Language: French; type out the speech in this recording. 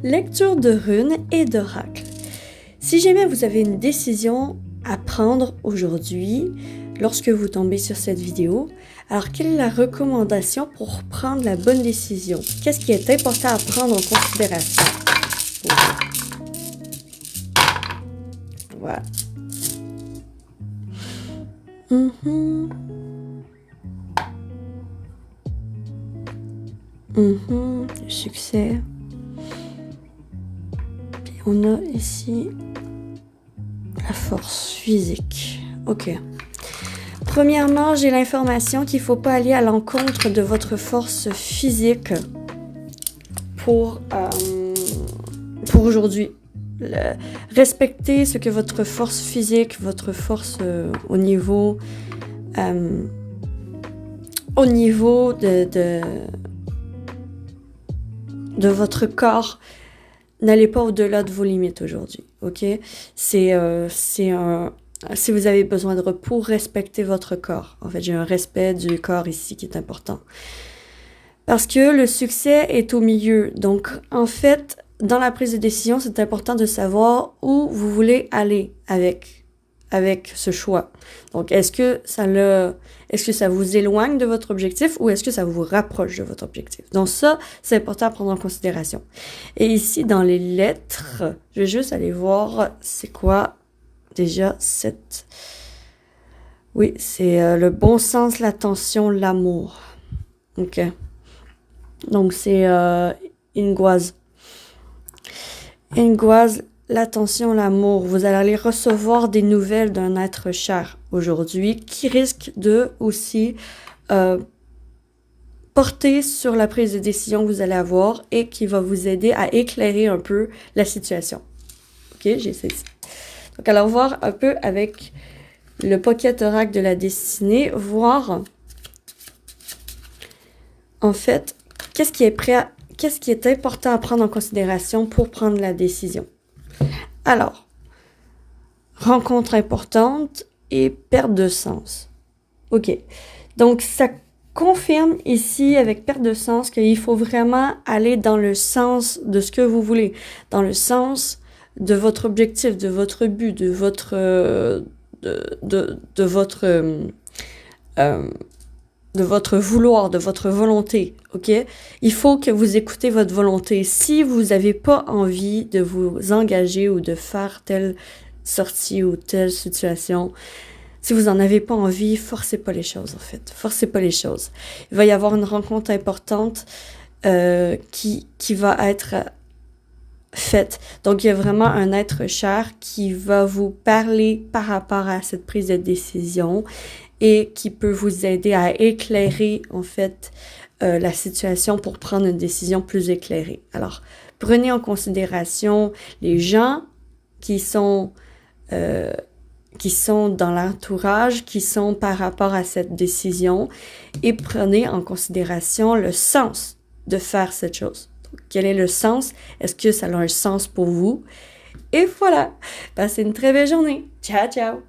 lecture de runes et d'oracles. Si jamais vous avez une décision à prendre aujourd'hui, lorsque vous tombez sur cette vidéo, alors quelle est la recommandation pour prendre la bonne décision? Qu'est-ce qui est important à prendre en considération? Voilà. Le succès. Puis on a ici la force physique. Ok. Premièrement, j'ai l'information qu'il ne faut pas aller à l'encontre de votre force physique pour aujourd'hui. Respectez ce que votre force physique, votre force au niveau de votre corps, n'allez pas au-delà de vos limites aujourd'hui, ok? Si vous avez besoin de repos, respectez votre corps. En fait, j'ai un respect du corps ici qui est important. Parce que le succès est au milieu. Donc, en fait, dans la prise de décision, c'est important de savoir où vous voulez aller avec ce choix. Donc, est-ce que ça vous éloigne de votre objectif ou est-ce que ça vous rapproche de votre objectif? Donc ça, c'est important à prendre en considération. Et ici, dans les lettres, je vais juste aller voir c'est quoi déjà cette... Oui, c'est le bon sens, l'attention, l'amour. Ok. Donc, c'est Ingoise. Ingoise, l'attention, l'amour. Vous allez aller recevoir des nouvelles d'un être cher aujourd'hui qui risque de aussi porter sur la prise de décision que vous allez avoir et qui va vous aider à éclairer un peu la situation. Ok, j'ai essayé ça. Donc, allons voir un peu avec le Pocket Oracle de la destinée, voir en fait qu'est-ce qui est important à prendre en considération pour prendre la décision. Alors, rencontre importante et perte de sens. Ok, donc ça confirme ici avec perte de sens qu'il faut vraiment aller dans le sens de ce que vous voulez, dans le sens de votre objectif, de votre but, de votre vouloir, de votre volonté, ok? Il faut que vous écoutez votre volonté. Si vous n'avez pas envie de vous engager ou de faire telle sortie ou telle situation, si vous n'en avez pas envie, forcez pas les choses, en fait. Forcez pas les choses. Il va y avoir une rencontre importante qui va être faite. Donc, il y a vraiment un être cher qui va vous parler par rapport à cette prise de décision et qui peut vous aider à éclairer, en fait, la situation pour prendre une décision plus éclairée. Alors, prenez en considération les gens qui sont dans l'entourage, qui sont par rapport à cette décision et prenez en considération le sens de faire cette chose. Donc, quel est le sens? Est-ce que ça a un sens pour vous? Et voilà! Passez une très belle journée. Ciao, ciao!